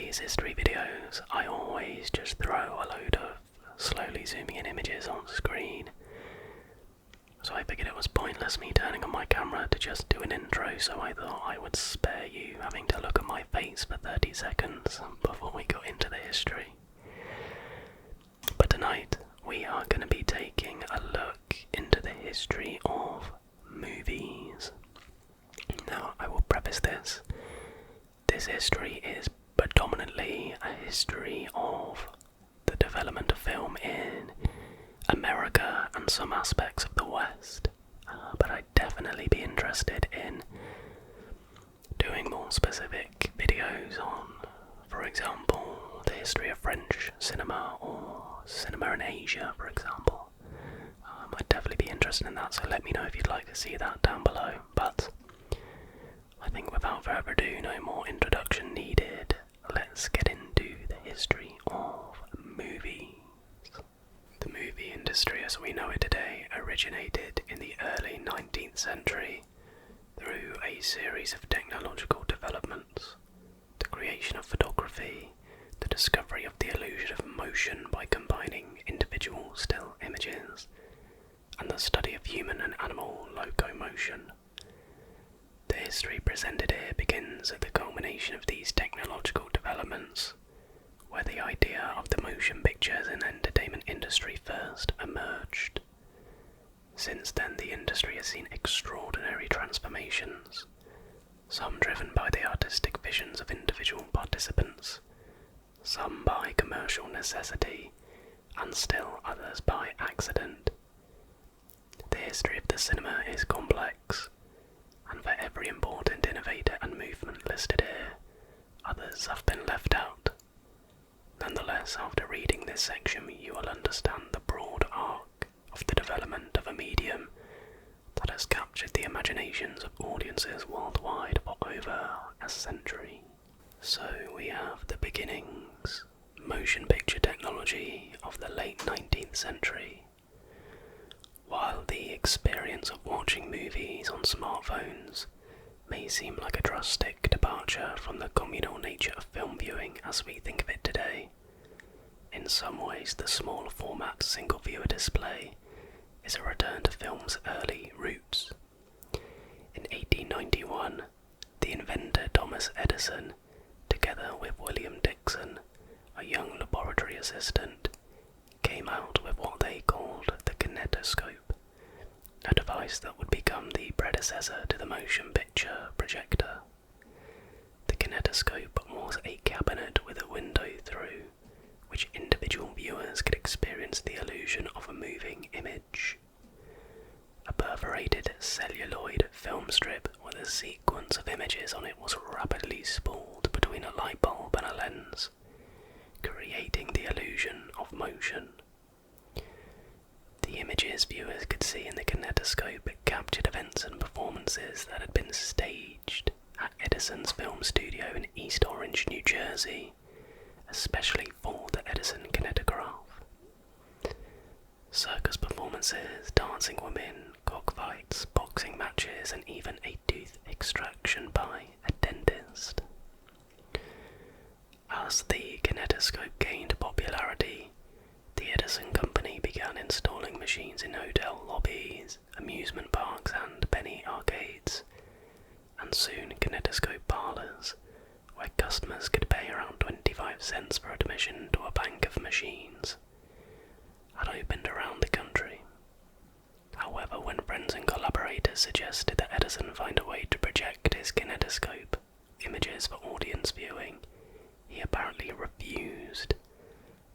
these history videos, I always just throw a load of slowly zooming in images on screen. So I figured it was pointless me turning on my camera to just do an intro, so I thought I would spare you having to look at my face for 30 seconds before we got into the history. But tonight, we are going to be taking a look into the history of movies. Now, I will preface this. This history is predominantly a history of the development of film in America and some aspects of the West, but I'd definitely be interested in doing more specific videos on, for example, the history of French cinema or cinema in Asia, for example. I'd definitely be interested in that, so let me know if you'd like to see that down below. But I think without further ado, no more introduction needed. Let's get into the history of movies. The movie industry as we know it today originated in the early 19th century through a series of technological developments, the creation of photography, the discovery of the illusion of motion by combining individual still images, and the study of human and animal locomotion. The history presented here begins at the culmination of these technological developments, where the idea of the motion pictures and entertainment industry first emerged. Since then, the industry has seen extraordinary transformations, some driven by the artistic visions of individual participants, some by commercial necessity, and still others by accident. The history of the cinema is complex, and for every important innovator and movement listed here, others have been left out. Nonetheless, after reading this section, you will understand the broad arc of the development of a medium that has captured the imaginations of audiences worldwide for over a century. So we have the beginnings, motion picture technology of the late 19th century. While the experience of watching movies on smartphones may seem like a drastic departure from the communal nature of film viewing as we think of it today, in some ways the smaller format single-viewer display is a return to film's early roots. In 1891, the inventor Thomas Edison, together with William Dickson, a young laboratory assistant, came out with what they called the kinetoscope, a device that would become the predecessor to the motion picture projector. The kinetoscope was a cabinet with a window through which individual viewers could experience the illusion of a moving image. A perforated celluloid film strip with a sequence of images on it was rapidly spooled between a light bulb and a lens, creating the illusion of motion. The images viewers could see in the kinetoscope captured events and performances that had been staged at Edison's film studio in East Orange, New Jersey, especially for the Edison kinetograph. Circus performances, dancing women, cockfights, boxing matches, and even a tooth extraction by a dentist. As the kinetoscope gained popularity, the Edison company began installing machines in hotel lobbies, amusement parks, and penny arcades, and soon kinetoscope parlors, where customers could pay around 25 cents for admission to a bank of machines, had opened around the country. However, when friends and collaborators suggested that Edison find a way to project his kinetoscope images for audience viewing, he apparently refused,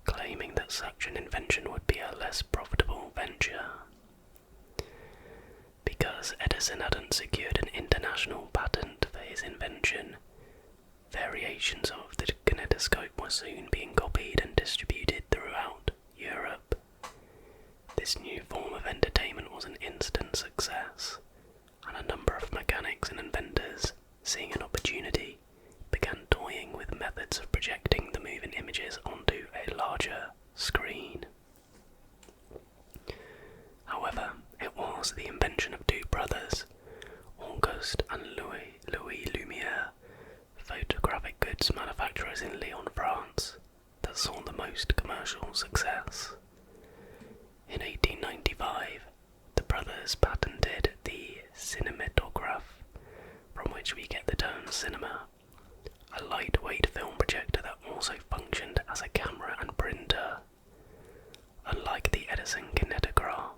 claiming that such an invention would be a less profitable venture. Because Edison hadn't secured an international patent for his invention, variations of the kinetoscope were soon being copied and distributed throughout Europe. This new form of entertainment was an instant success, and a number of mechanics and inventors, seeing an opportunity, began toying with methods of projecting the moving images onto a larger screen. However, it was the invention of two brothers, Auguste and Louis Lumière, photographic goods manufacturers in Lyon, saw the most commercial success. In 1895, the brothers patented the cinematograph, from which we get the term cinema, a lightweight film projector that also functioned as a camera and printer. Unlike the Edison kinetograph,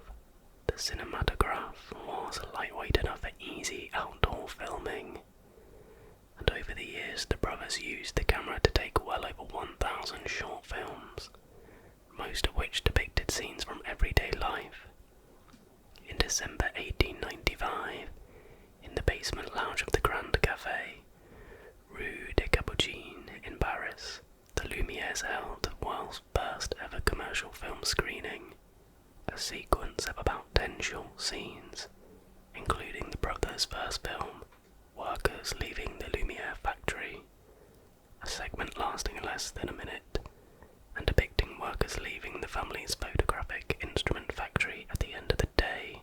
the cinematograph was lightweight enough for easy outdoor filming, and over the years the brothers used the camera to take well over 1,000 short films, most of which depicted scenes from everyday life. In December 1895, in the basement lounge of the Grand Café, Rue des Capucines in Paris, the Lumieres held the world's first ever commercial film screening, a sequence of about 10 short scenes, including the brothers' first film, Workers Leaving the Lumiere Factory, a segment lasting less than a minute, and depicting workers leaving the family's photographic instrument factory at the end of the day,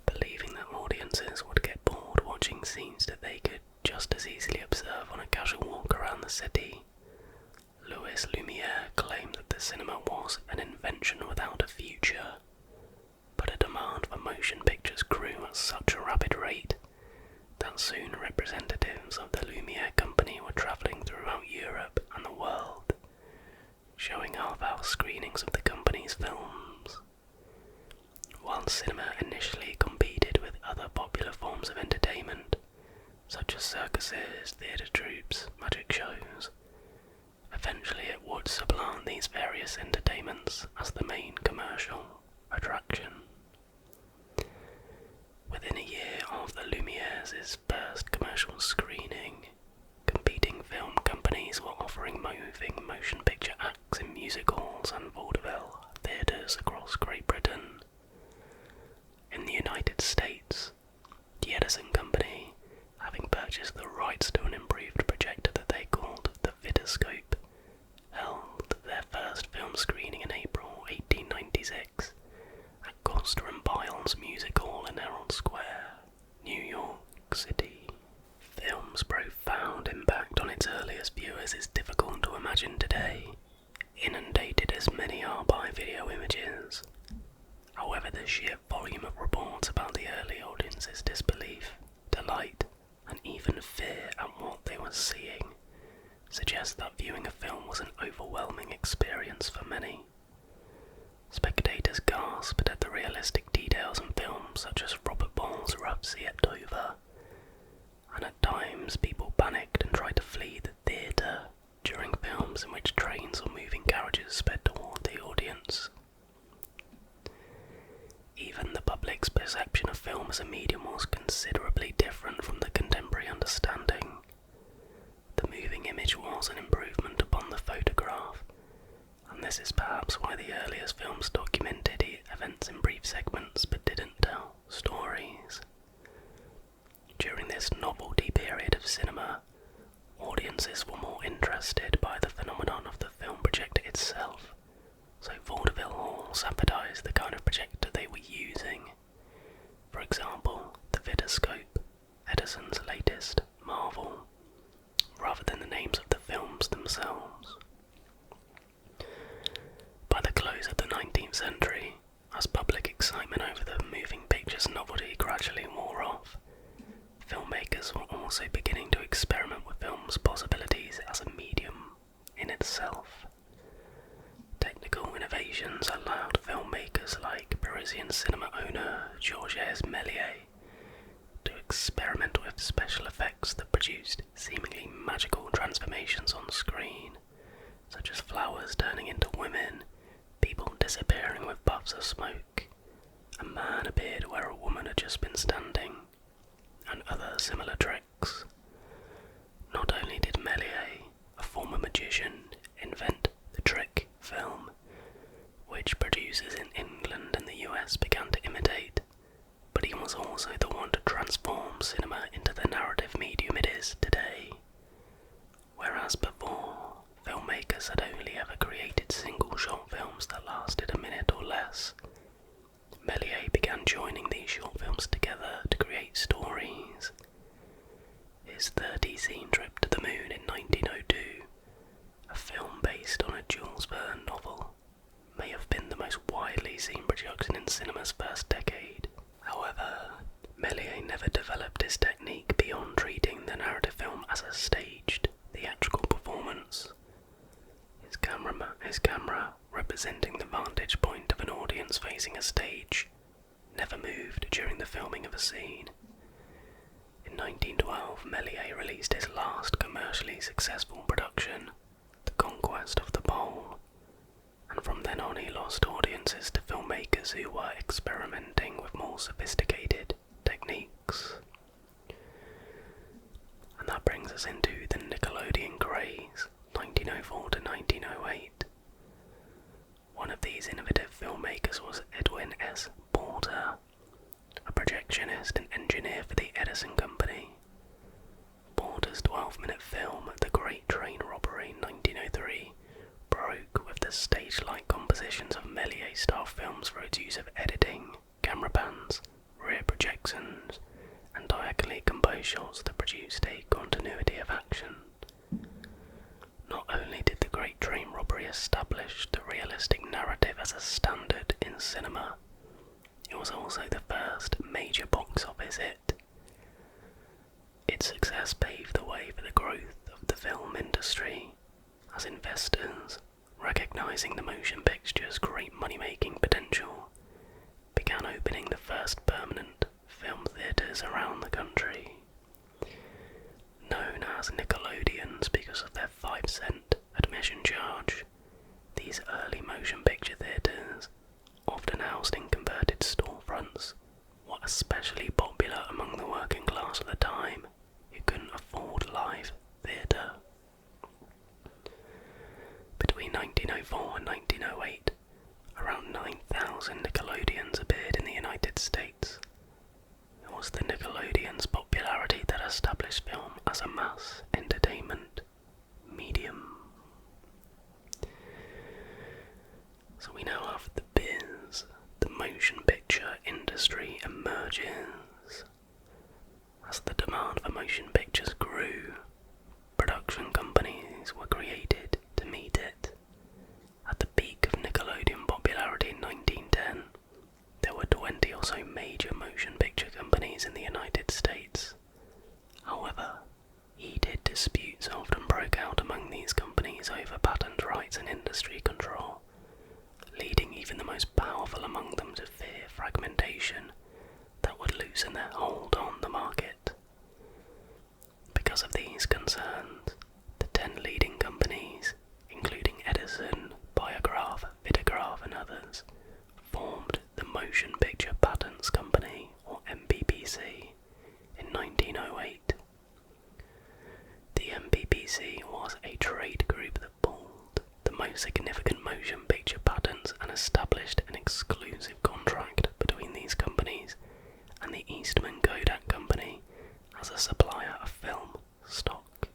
believing that audiences would get bored watching scenes that they could just as easily observe on a casual walk around the city. Louis Lumiere claimed that the cinema was an invention without a future, but a demand for motion pictures grew at such a rapid rate that soon representatives of the Lumiere Company were travelling throughout Europe and the world, showing half-hour screenings of the company's films. While cinema initially competed with other popular forms of entertainment, such as circuses, theatre troupes, magic shows, eventually it would supplant these various entertainments as the main commercial attraction. Within a year of the Lumieres' first commercial screening, competing film companies were offering moving motion picture acts in music halls and vaudeville theatres across Great Britain. In the United States, the Edison Company, having purchased the rights to an improved projector that they called the Vitascope, held their first film screening in April 1896 at Coster and Biles Music Hall in Herald Square, New York City. Film's profound impact on its earliest viewers is difficult to imagine today, inundated as many are by video images. However, the sheer volume of reports about the early audience's disbelief, delight, and even fear at what they were seeing suggests that viewing a film was an overwhelming experience for many. Spectators gasped at the realistic details in films such as Robert Ball's Rough Sea at Dover, and at times people panicked and tried to flee the theatre during films in which trains or moving carriages sped toward the audience. Even the public's perception of film as a medium was considerably different from the contemporary understanding. The moving image was an improvement upon the photograph, and this is perhaps why the earliest films documented events in brief segments but didn't tell stories. During this novelty period of cinema, audiences were more interested by the phenomenon of the film projector itself, so vaudeville halls advertised the kind of projector they were using. For example, the Vitascope, Edison's latest marvel, rather than the names of the films themselves. By the close of the 19th century, as public excitement over the moving picture's novelty gradually wore off, filmmakers were also beginning to experiment with film's possibilities as a medium in itself. Technical innovations allowed filmmakers like Parisian cinema owner Georges Méliès to experiment with special effects that produced seemingly magical transformations on screen, such as flowers turning into women, people disappearing with puffs of smoke, a man appeared where a woman had just been standing, and other similar tricks. Not only did Méliès, a former magician, invent the trick film, which producers in England and the US began to imitate, but he was also the one to transform cinema into the narrative medium it is today. Whereas before, filmmakers had only ever created single short films that lasted a minute or less, Méliès began joining these short films together to create stories. His 30-scene trip to the craze, 1904 to 1908. One of these innovative filmmakers was Edwin S. Porter, a projectionist and engineer for the Edison Company. Porter's 12-minute film, The Great Train Robbery, 1903, broke with the stage-like compositions of Méliès-style films for its use of editing, camera pans, rear projections, and diagonally composed shots that produced a continuity of action. Not only did The Great Train Robbery establish the realistic narrative as a standard in cinema, it was also the first major box office hit. Its success paved the way for the growth of the film industry, as investors, recognizing the motion picture's great money-making potential, began opening the first permanent film theatres around the country. Known as nickelodeons because of their 5-cent admission charge, these early motion picture theatres, often housed in converted storefronts, were especially popular among the working class at the time who couldn't afford live theatre. Between 1904 and 1908, around 9,000 Nickelodeons appeared in the United States. It was the Nickelodeon's popularity that established film as a mass entertainment medium. So we now have the biz. The motion picture industry emerges. As the demand for motion pictures grew, production companies were created to meet it. At the peak of Nickelodeon popularity in 1910, there were 20 or so major motion picture companies in the United States. However, heated disputes often broke out among these companies over patent rights and industry control, leading even the most powerful among them to fear fragmentation that would loosen their hold on the market. Because of these concerns, the 10 leading companies, including Edison, Biograph, Vitagraph and others, formed the Motion Picture Patents Company, or MPPC, in 1908. The MPPC was a trade group that pulled the most significant motion picture patents and established an exclusive contract between these companies and the Eastman Kodak Company as a supplier of film stock.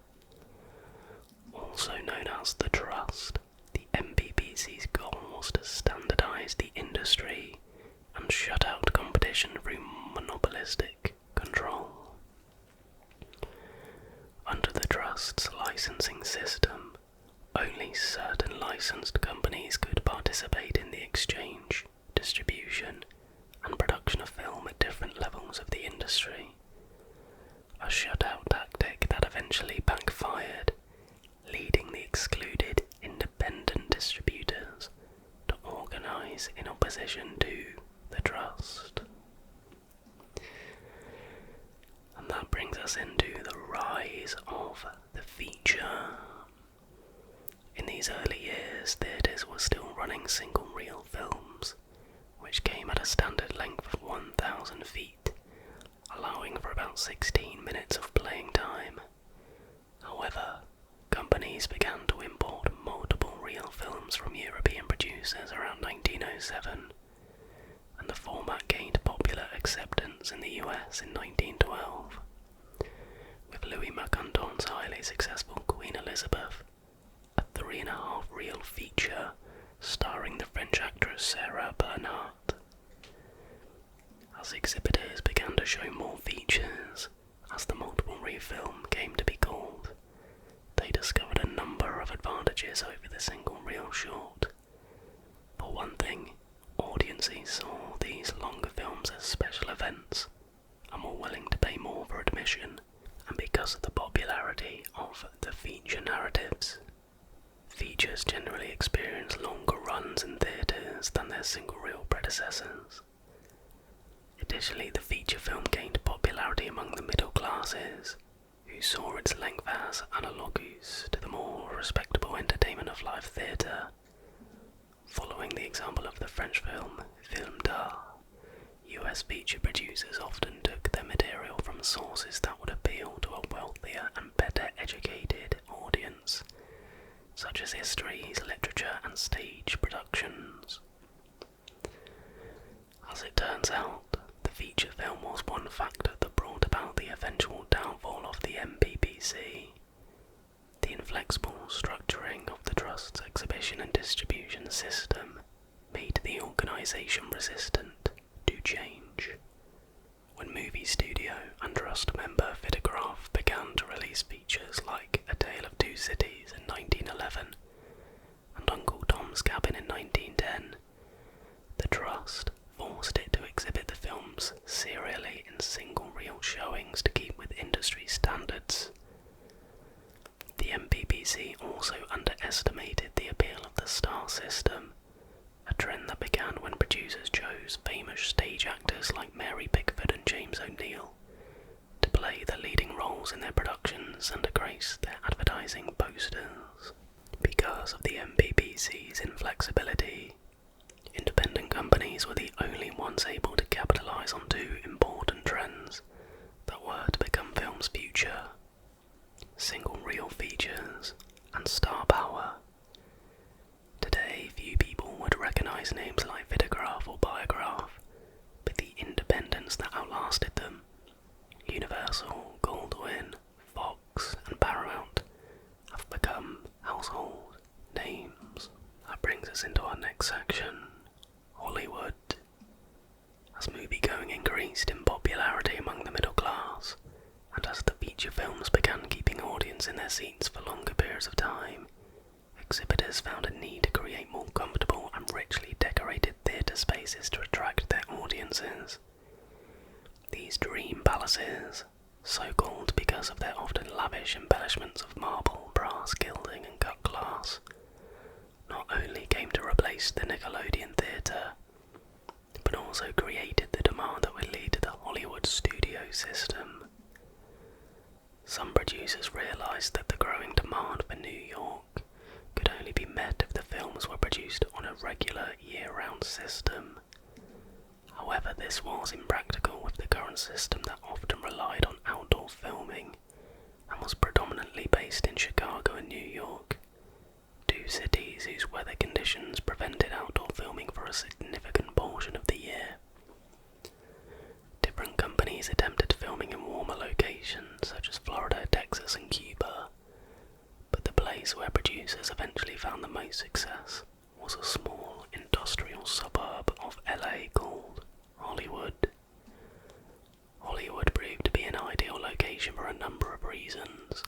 Also known as the Trust, the MPPC's goal was to standardize the industry and shut out competition through monopolistic control. Under the Trust's licensing system, only certain licensed companies could participate in the exchange, distribution, and production of film at different levels of the industry. A shutout tactic that eventually backfired, leading the excluded independent distributors to organize in opposition to the Trust. And that brings us into the rise of the feature. In these early years, theatres were still running single-reel films, which came at a standard length of 1,000 feet, allowing for about 16 minutes of playing time. However, companies began to import multiple reel films from European producers around 1907, and the format gained popular acceptance in the US in 1912, with Louis Mercanton's highly successful Queen Elizabeth, a 3.5 reel feature starring the French actress Sarah Bernhardt. As exhibitors began to show more features, as the multiple reel film came to be called, they discovered a number of advantages over the single reel short. For one thing, audiences saw these longer films as special events and were willing to pay more for admission, and because of the popularity of the feature narratives, features generally experience longer runs in theatres than their single-reel predecessors. Additionally, the feature film gained popularity among the middle classes, who saw its length as analogous to the more respectable entertainment of live theatre. Following the example of the French film d'art, US feature producers often took their material from sources that would appeal to a wealthier and better educated audience, histories, literature and stage productions. As it turns out, the feature film was one factor that brought about the eventual downfall of the MPBC. The inflexible structuring of the Trust's exhibition and distribution system made the organisation resistant to change. When movie studio and Trust member Vitagraph began to release features like A Tale of Two Cities in 1911 and Uncle Tom's Cabin in 1910, the Trust forced it to exhibit the films serially in single reel showings to keep with industry standards. The MPBC also underestimated the appeal of the star system, a trend that began when producers chose famous stage actors like Mary Pickford and James O'Neill to play the leading roles in their productions and to grace their advertising posters. Because of the MPBC's inflexibility, independent companies were the only ones able to capitalise on two important trends that were to become film's future: single reel features and star power. Today, few people would recognise names like Vitagraph or Biograph, but the independents that outlasted them, Universal, Goldwyn, Fox and Paramount, have become household names. That brings us into our next section, Hollywood. As movie-going increased in popularity among the middle class, and as the feature films began keeping audience in their seats for longer periods of time, exhibitors found a need to create more comfortable and richly decorated theatre spaces to attract their audiences. These dream palaces, so called because of their often lavish embellishments of marble, brass, gilding and cut glass, not only came to replace the Nickelodeon theatre, but also created the demand that would lead to the Hollywood studio system. Some producers realised that the growing demand for New York could only be met if the films were produced on a regular year-round system. However, this was impractical with the current system that often relied on outdoor filming and was predominantly based in Chicago and New York, two cities whose weather conditions prevented outdoor filming for a significant portion of the year. Different companies attempted filming in warmer locations such as Florida, Texas and Cuba, but the place where producers eventually found the most success was a small industrial suburb of LA called Hollywood. Hollywood proved to be an ideal location for a number of reasons.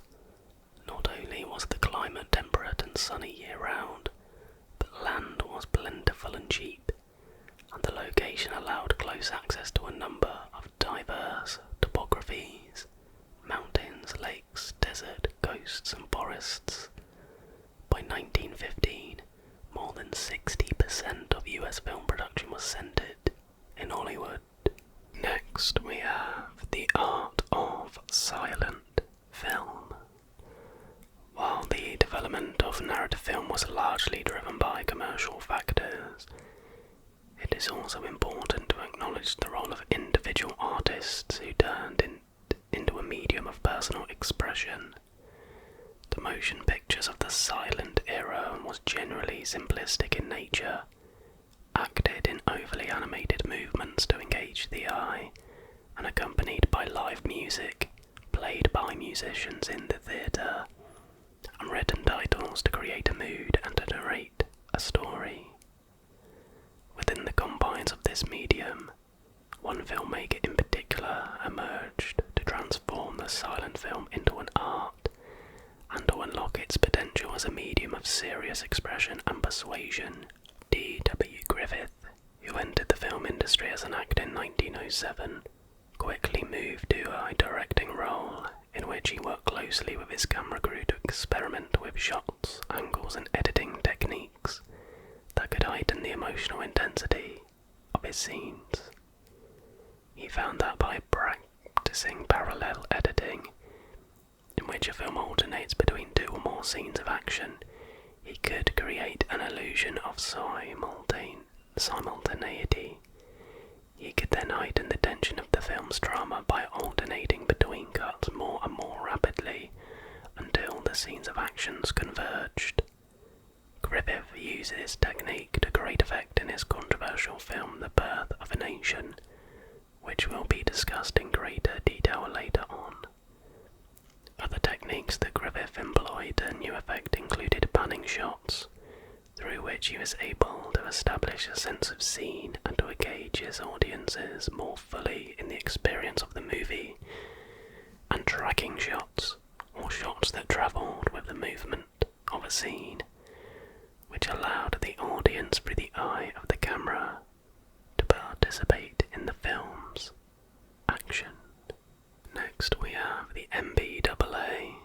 Not only was the climate temperate and sunny year-round, but land was plentiful and cheap, and the location allowed close access to a number of diverse topographies: mountains, lakes, desert, coasts and forests. By 1915, more than 60% of US film production was centered in Hollywood. Next we have the art of silent film. While the development of narrative film was largely driven by commercial factors, it is also important to acknowledge the role of individual artists who turned into a medium of personal expression. The motion pictures of the silent era was generally simplistic in nature, acted in overly animated movements to engage the eye, and accompanied by live music, played by musicians in the theatre, and written titles to create a mood and to narrate a story. Within the confines of this medium, one filmmaker in particular emerged to transform the silent film into an art, and to unlock its potential as a medium of serious expression and persuasion. D.W. Griffith, who entered the film industry as an actor in 1907, quickly moved to a directing role in which he worked closely with his camera crew to experiment with shots, angles and editing techniques that could heighten the emotional intensity of his scenes. He found that by practicing parallel editing, in which a film alternates between two or more scenes of action, he could create an illusion of simultaneity. He could then heighten the tension of the film's drama by alternating between cuts more and more rapidly until the scenes of actions converged. Griffith used this technique to great effect in his controversial film The Birth of a Nation, which will be discussed in greater detail later on. Other techniques that Griffith employed to new effect included panning shots, through which he was able to establish a sense of scene and to engage his audiences more fully in the experience of the movie, and tracking shots, or shots that travelled with the movement of a scene, which allowed the audience through the eye of the camera to participate in the film's action. Next we have the MPAA,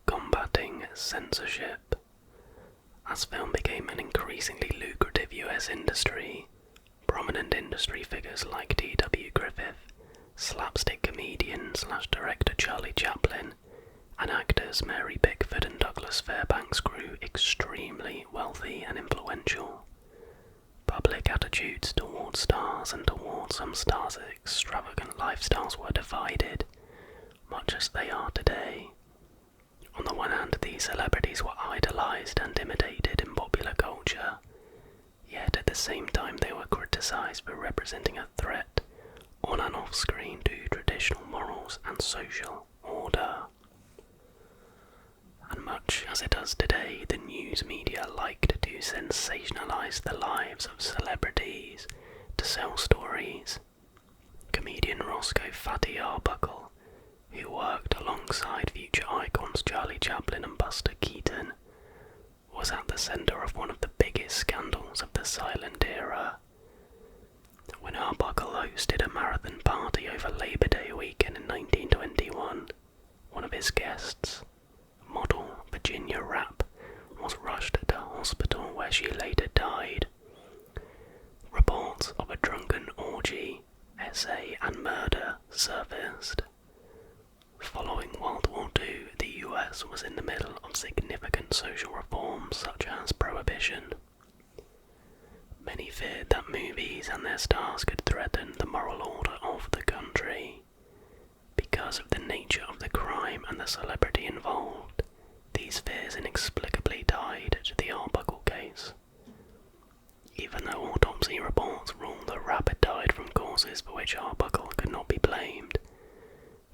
combating censorship. As film became an increasingly lucrative US industry, prominent industry figures like D.W. Griffith, slapstick comedian / director Charlie Chaplin, and actors Mary Pickford and Douglas Fairbanks grew extremely wealthy and influential. Public attitudes towards stars and towards some stars' extravagant lifestyles were divided, much as they are today. On the one hand, these celebrities were idolized and imitated in popular culture, yet at the same time they were criticized for representing a threat on and off screen to traditional morals and social order. And much as it does today, the news media liked to sensationalize the lives of celebrities to sell stories. Comedian Roscoe "Fatty" Arbuckle, who worked alongside future icons Charlie Chaplin and Buster Keaton, was at the centre of one of the biggest scandals of the silent era. When Arbuckle hosted a marathon party over Labor Day weekend in 1921, one of his guests, model Virginia Rapp, was rushed to hospital where she later died. Reports of a drunken orgy, essay and murder surfaced. Following World War II, the US was in the middle of significant social reforms such as prohibition. Many feared that movies and their stars could threaten the moral order of the country. Because of the nature of the crime and the celebrity involved, these fears inexplicably tied to the Arbuckle case. Even though autopsy reports ruled that Rapp had died from causes for which Arbuckle could not be blamed,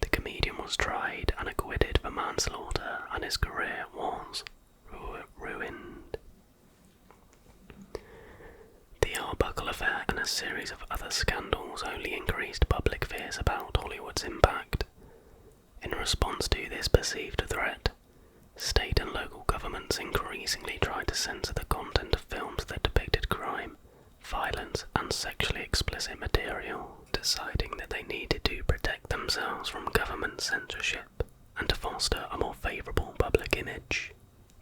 the comedian was tried and acquitted for manslaughter, and his career was ruined. The Arbuckle affair and a series of other scandals only increased public fears about Hollywood's impact. In response to this perceived threat, state and local governments increasingly tried to censor the content of films that depicted crime, violence, and sexually explicit material, deciding that they needed to protect themselves from government censorship and to foster a more favourable public image.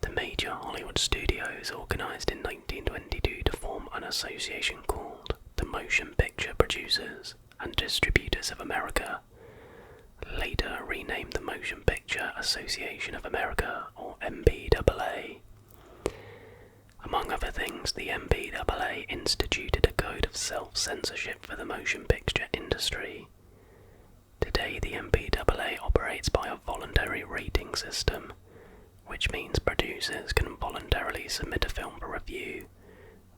The major Hollywood studios organised in 1922 to form an association called the Motion Picture Producers and Distributors of America, later renamed the Motion Picture Association of America, or MPAA. Among other things, the MPAA instituted a code of self-censorship for the motion picture industry. Today, the MPAA operates by a voluntary rating system, which means producers can voluntarily submit a film for review,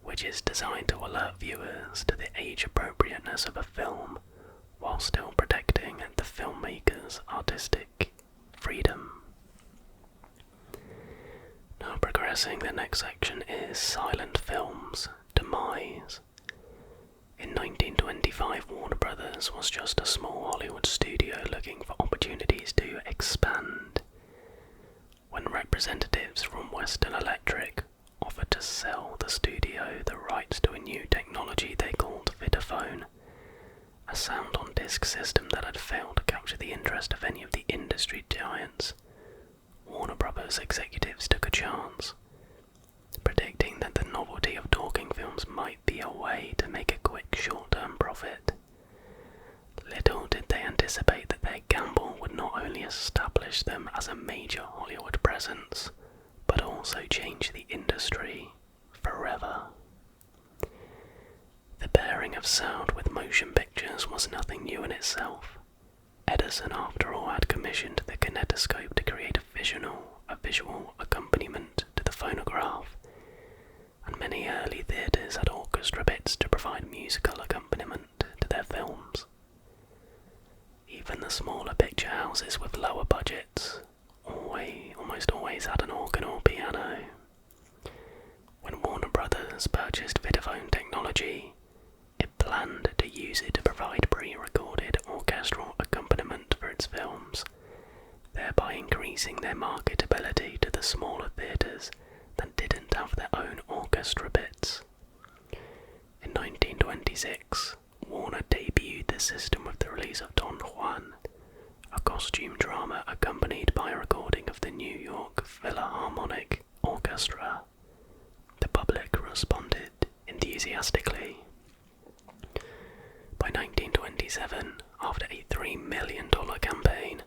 which is designed to alert viewers to the age appropriateness of a film, while still protecting the filmmaker's artistic freedom. Now progressing, the next section is silent films' demise. In 1925, Warner Brothers was just a small Hollywood studio looking for opportunities to expand. When representatives from Western Electric offered to sell the studio the rights to a new technology they called Vitaphone, a sound-on-disc system that had failed to capture the interest of any of the industry giants, Warner Brothers executives took a chance, predicting that the novelty of talking films might be a way to make a quick short-term profit. Little did they anticipate that their gamble would not only establish them as a major Hollywood presence, but also change the industry forever. The pairing of sound with motion pictures was nothing new in itself. Edison, after all, had commissioned the kinetoscope to create a visual accompaniment to the phonograph, had an organ or piano. When Warner Brothers purchased Videophone technology, it planned to use it to provide pre-recorded orchestral accompaniment for its films, thereby increasing their marketability to the smaller theatres that didn't have their own orchestra bits. In 1926, Warner debuted the system with the release of Don Juan, a costume drama accompanied by a recording of the New York Philharmonic Orchestra. The public responded enthusiastically. By 1927, after a $3 million campaign,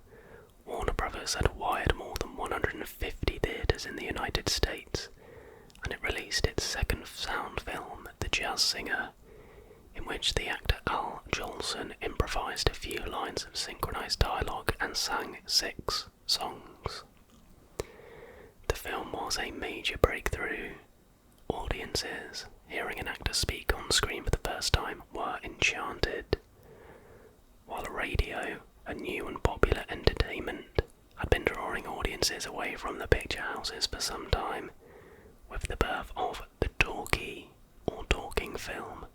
Warner Brothers had acquired more than 150 theatres in the United States, and it released its second sound film, The Jazz Singer, in which the actor Al Jolson improvised a few lines of synchronized dialogue and sang 6 songs. The film was a major breakthrough. Audiences, hearing an actor speak on screen for the first time, were enchanted. While radio, a new and popular entertainment, had been drawing audiences away from the picture houses for some time, with the birth of the talkie, or talking film,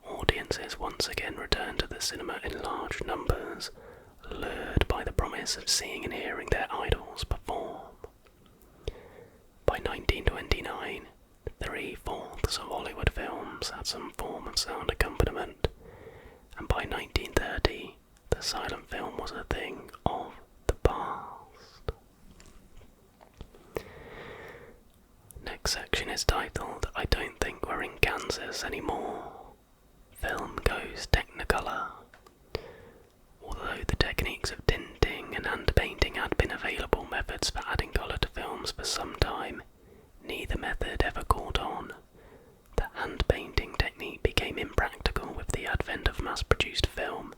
audiences once again returned to the cinema in large numbers, lured by the promise of seeing and hearing their idols perform. By 1929, 3/4 of Hollywood films had some form of sound accompaniment, and by 1930, the silent film was a thing of the past. Next section is titled, I Don't Think We're in Kansas Anymore. Film goes Technicolor. Although the techniques of tinting and hand painting had been available methods for adding colour to films for some time, neither method ever caught on. The hand painting technique became impractical with the advent of mass-produced film,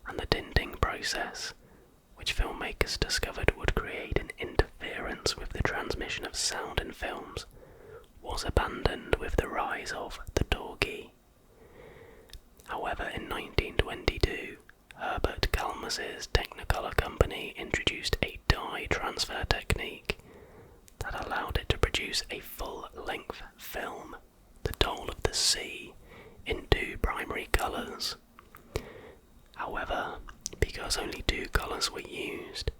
and the tinting process, which filmmakers discovered would create an interference with the transmission of sound in films, was abandoned with the rise of the talkie. However, in 1922, Herbert Kalmus's Technicolor company introduced a dye transfer technique that allowed it to produce a full-length film, The Toll of the Sea, in 2 primary colours. However, because only 2 colours were used,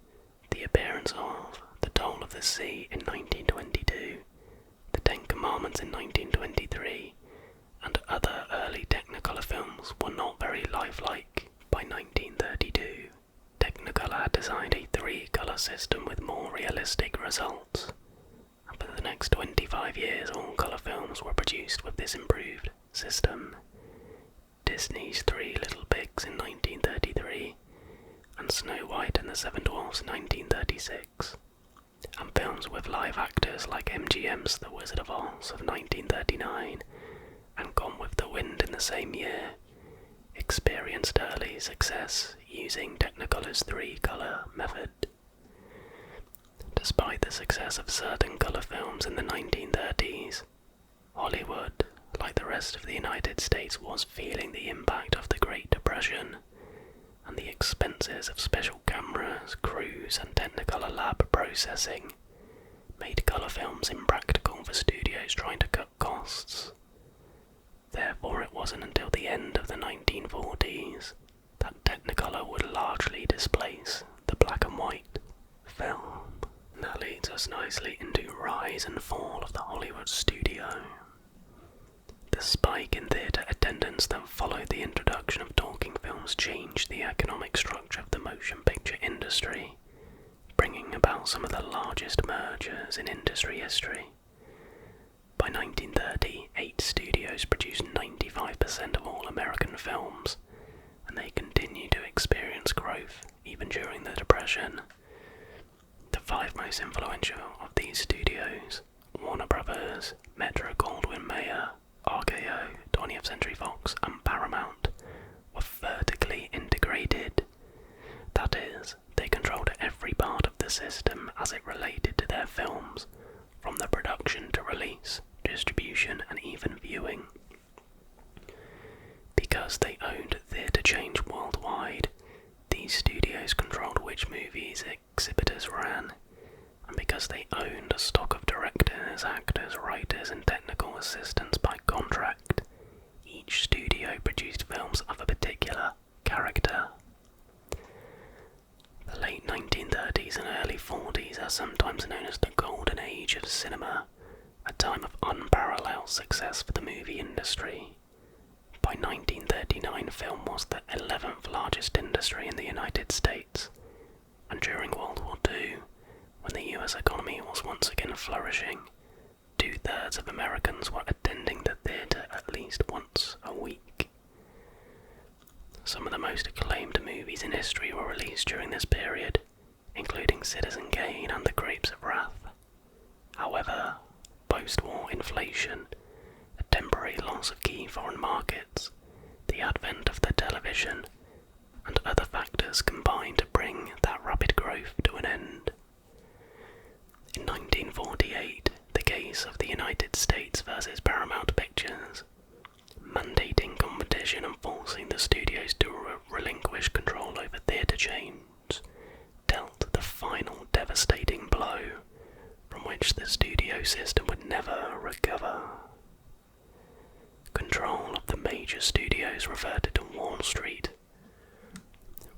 the appearance of The Toll of the Sea in 1922, The 10 Commandments in 1923, and other early Technicolor films were not very lifelike. By 1932, Technicolor had designed a 3-colour system with more realistic results, and for the next 25 years all colour films were produced with this improved system. Disney's 3 Little Pigs in 1933, and Snow White and the 7 Dwarfs in 1936, and films with live actors like MGM's The Wizard of Oz of 1939, and Gone with the Wind in the same year, experienced early success using Technicolor's 3-colour method. Despite the success of certain colour films in the 1930s, Hollywood, like the rest of the United States, was feeling the impact of the Great Depression, and the expenses of special cameras, crews, and Technicolor lab processing made colour films impractical for studios trying to cut costs. Therefore, it wasn't until the end of the 1940s that Technicolor would largely displace the black and white film. That leads us nicely into rise and fall of the Hollywood studio. The spike in theatre attendance that followed the introduction of talking films changed the economic structure of the motion picture industry, bringing about some of the largest mergers in industry history. By 1930, 8 studios produced 95% of all American films, and they continued to experience growth even during the Depression. The 5 most influential of these studios, Warner Brothers, Metro-Goldwyn-Mayer, RKO, 20th Century Fox, and Paramount, were vertically integrated. That is, they controlled every part of the system as it related to their films, from the production to release, distribution, and even viewing. Because they owned theatre chains worldwide, these studios controlled which movies exhibitors ran, and because they owned owned a stock of directors, actors, writers, and technical assistants by contract. Each studio produced films of a particular character. The late 1930s and early 40s are sometimes known as the golden age of cinema, a time of unparalleled success for the movie industry. By 1939, film was the 11th largest industry in the United States, and during World War II, when the US economy was once again flourishing, 2/3 of Americans were attending the theatre at least once a week. Some of the most acclaimed movies in history were released during this period, including Citizen Kane and The Grapes of Wrath. However, post-war inflation, a temporary loss of key foreign markets, the advent of the television, and other factors combined to bring that rapid growth to an end. In 1948, the case of the United States versus Paramount Pictures, mandating competition and forcing the studios to relinquish control over theatre chains, dealt the final devastating blow from which the studio system would never recover. Control of the major studios reverted to Wall Street,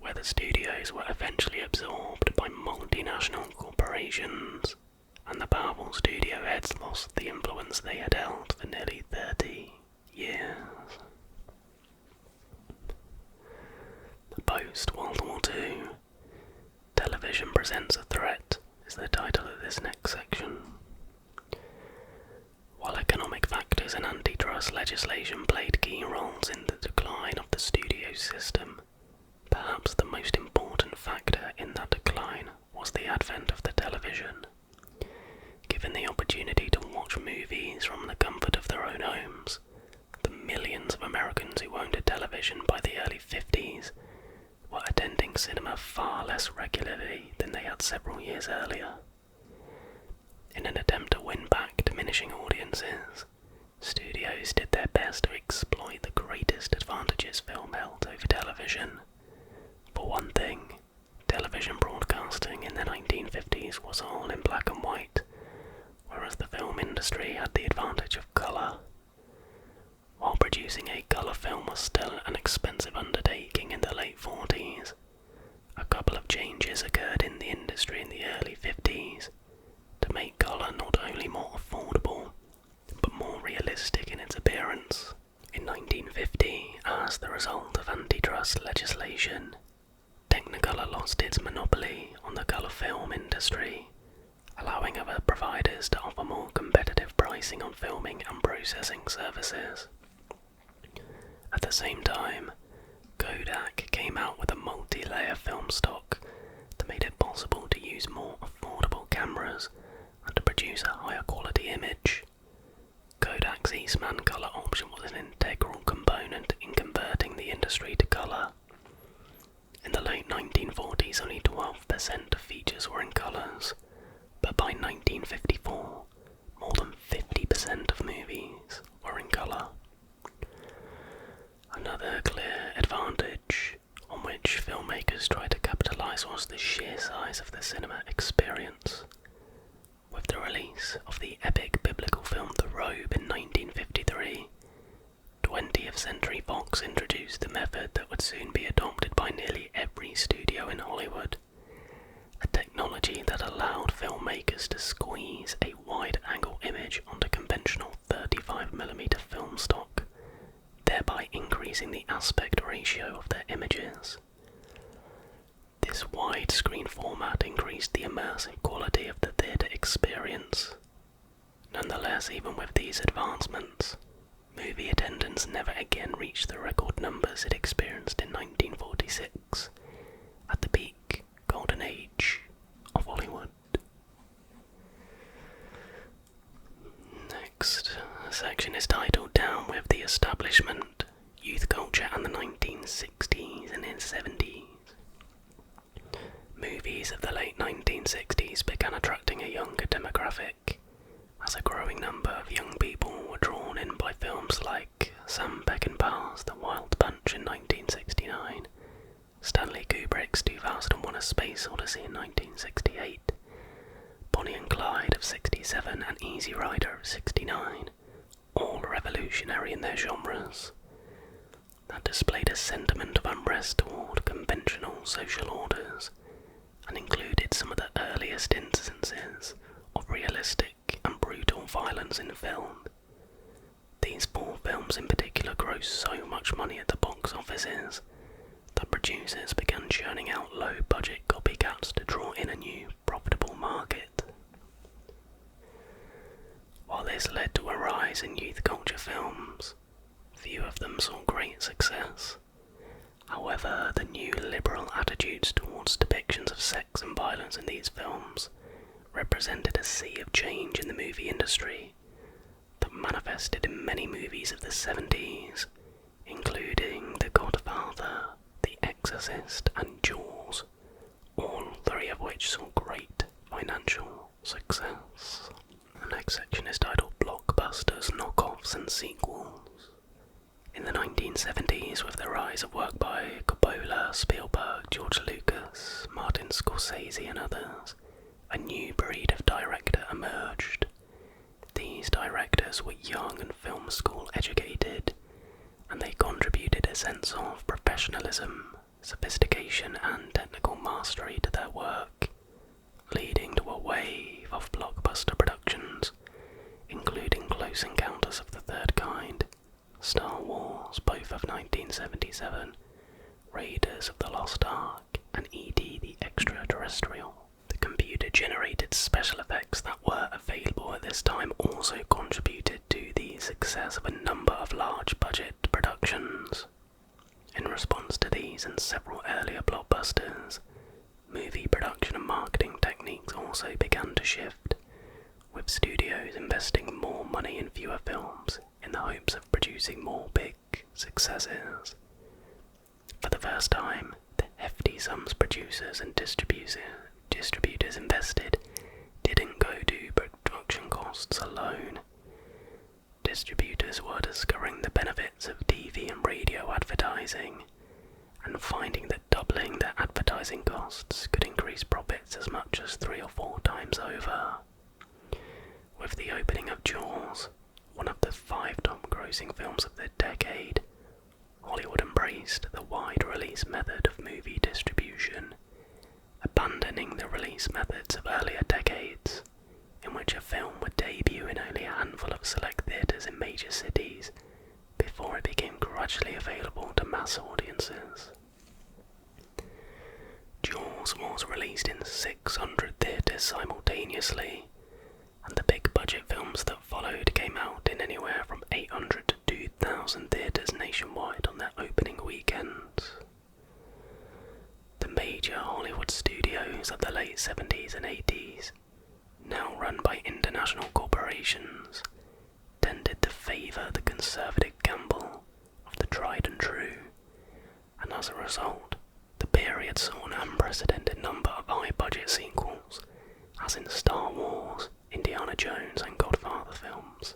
where the studios were eventually absorbed by multinational corporations, and the powerful studio heads lost the influence they had held for nearly 30 years. Post-World War II, Television Presents a Threat is the title of this next section. While economic factors and antitrust legislation played key roles in the decline of the studio system, perhaps the most important factor in that decline was the advent of the television. Given the opportunity to watch movies from the comfort of their own homes, the millions of Americans who owned a television by the early 50s were attending cinema far less regularly than they had several years earlier. In an attempt to win back diminishing audiences, studios did their best to exploit the greatest advantages film held over television. For one thing, television broadcasting in the 1950s was all in black and white, whereas the film industry had the advantage of colour. While producing a colour film was still an expensive undertaking in the late 40s, a couple of changes occurred in the industry in the early 50s to make colour not only more affordable, but more realistic in its appearance. In 1950, as the result of antitrust legislation, Technicolor lost its monopoly on the colour film industry, allowing other providers to offer more competitive pricing on filming and processing services. At the same time, Kodak came out with a multi-layer film stock that made it possible to use more affordable cameras and to produce a higher quality image. Kodak's Eastman colour option was an integral component in converting the industry to colour. In the late 1940s, only 12% of features were in colours, but by 1954, more than 50% of movies were in colour. Another clear advantage on which filmmakers tried to capitalise was the sheer size of the cinema experience. With the release of the epic biblical film The Robe in 1953, 20th Century Fox introduced the method that would soon be adopted by nearly every studio in Hollywood, a technology that allowed filmmakers to squeeze a wide-angle image onto conventional 35mm film stock, thereby increasing the aspect ratio of their images. This widescreen format increased the immersive quality of the theatre experience. Nonetheless, even with these advancements, movie attendance never again reached the record numbers it experienced in 1946, at the peak golden age of Hollywood. Next section is titled Down with the Establishment, Youth Culture and the 1960s and 70s. Movies of the late 1960s began attracting a younger demographic, as a growing number of young people were drawn in by films like Sam Peckinpah's The Wild Bunch in 1969, Stanley Kubrick's 2001: A Space Odyssey in 1968, Bonnie and Clyde of 67 and Easy Rider of 69, all revolutionary in their genres, that displayed a sentiment of unrest toward conventional social orders and included some of the earliest instances of realistic and brutal violence in film. These 4 films in particular grossed so much money at the box offices that producers began churning out low-budget copycats to draw in a new, profitable market. While this led to a rise in youth culture films, few of them saw great success. However, the new liberal attitudes towards depictions of sex and violence in these films represented a sea of change in the movie industry that manifested in many movies of the 70s, including The Godfather, The Exorcist and Jaws, all 3 of which saw great financial success. The next section is titled Blockbusters, Knockoffs and Sequels. In the 1970s, with the rise of work by Coppola, Spielberg, George Lucas, Martin Scorsese and others, a new breed of director emerged. These directors were young and film school educated, and they contributed a sense of professionalism, sophistication and technical mastery to their work, leading to a wave of blockbuster productions, including Close Encounters of the Third Kind, Star Wars, both of 1977, Raiders of the Lost Ark, and E.T. the Extraterrestrial. The computer-generated special effects that were available at this time also contributed to the success of a number of large-budget productions. In response to these and several earlier blockbusters, movie production and marketing techniques also began to shift, with studios investing more money in fewer films in the hopes of producing more big successes. For the first time, the hefty sums producers and distributors invested didn't go to production costs alone. Distributors were discovering the benefits of TV and radio advertising, and finding that doubling their advertising costs could increase profits as much as 3 or 4 times over. With the opening of Jaws, one of the 5 top-grossing films of the decade, Hollywood embraced the wide release method of movie distribution, abandoning the release methods of earlier decades, in which a film would debut in only a handful of select theatres in major cities before it became gradually available to mass audiences. Jaws was released in 600 theatres simultaneously, and the big-budget films that followed came out in anywhere from 800 to 2,000 theatres nationwide on their opening weekends. The major Hollywood studios of the late 70s and 80s, now run by international corporations, tended to favour the conservative gamble of the tried and true, and as a result, the period saw an unprecedented number of high-budget sequels, as in Star Wars, Indiana Jones and Godfather films,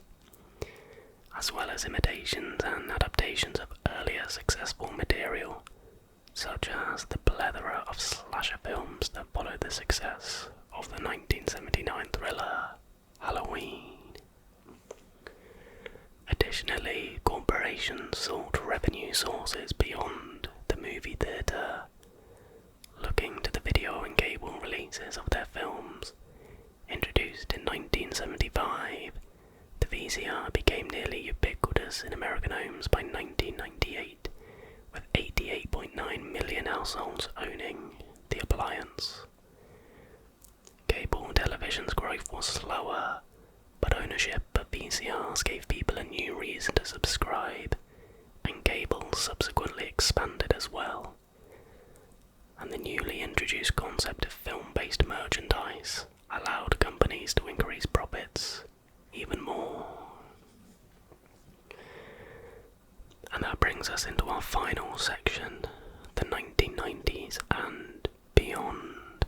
as well as imitations and adaptations of earlier successful material, such as the plethora of slasher films that followed the success of the 1979 thriller Halloween. Additionally, corporations sought revenue sources beyond the movie theatre, looking to the video and cable releases of their films. Introduced in 1975, the VCR became nearly ubiquitous in American homes by 1998, with 88.9 million households owning the appliance. Cable television's growth was slower, but ownership of VCRs gave people a new reason to subscribe, and cable subsequently expanded as well. And the newly introduced concept of film-based merchandise allowed companies to increase profits even more. And that brings us into our final section, the 1990s and beyond.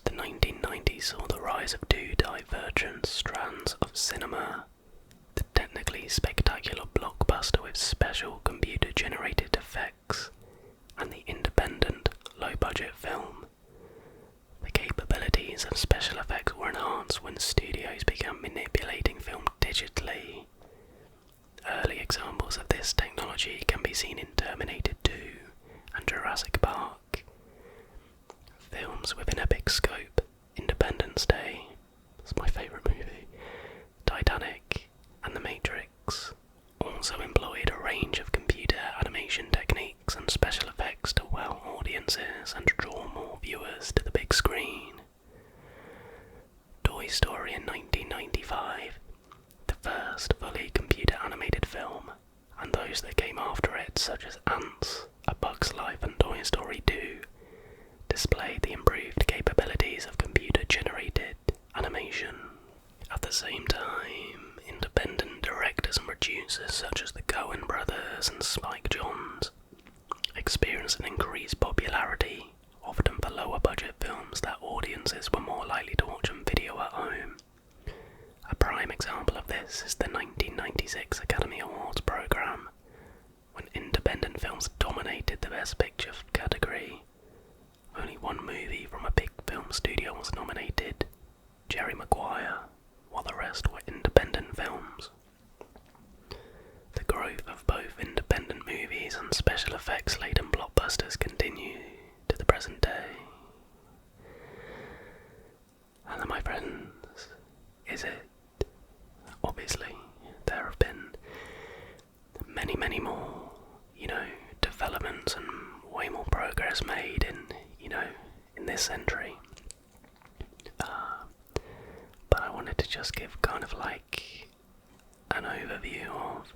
The 1990s saw the rise of 2 divergent strands of cinema: the technically spectacular blockbuster with special computer-generated effects, and the independent, low-budget film. The capabilities of special effects when studios began manipulating film digitally. Early examples of this technology can be seen in Terminator 2 and Jurassic Park. Films with an epic scope, Independence Day, that's my favourite movie, Titanic, and The Matrix, also employed a range of computer animation techniques and special effects to wow audiences and draw more viewers to the big screen. Toy Story in 1995, the first fully computer animated film, and those that came after it, such as Ants, A Bug's Life and Toy Story 2, displayed the improved capabilities of computer-generated animation. At the same time, independent directors and producers such as the Coen brothers and Spike Jonze experienced an increased popularity, often for lower-budget films that audiences were more likely to watch on video at home. A prime example of this is the 1996 Academy Awards programme, when independent films dominated the Best Picture category. Only one movie from a big film studio was nominated, Jerry Maguire, while the rest were independent films. The growth of both independent movies and special effects-laden blockbusters continue to the present day. And then, my friends, is it? Obviously, there have been many more, developments and way more progress made in this century. But I wanted to just give kind of like an overview of,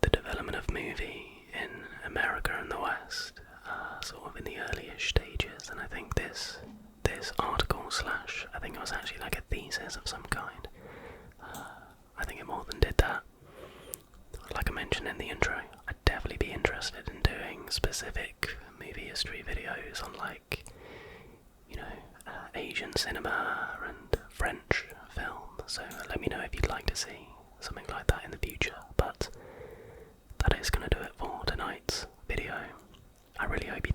the development of movie in America and the West, sort of in the early-ish stages. And I think this article / I think it was actually like a thesis of some kind. I think it more than did that. Like I mentioned in the intro, I'd definitely be interested in doing specific movie history videos on Asian cinema and French film, so let me know if you'd like to see something like that in the future. But that is going to do it for tonight's video. I really hope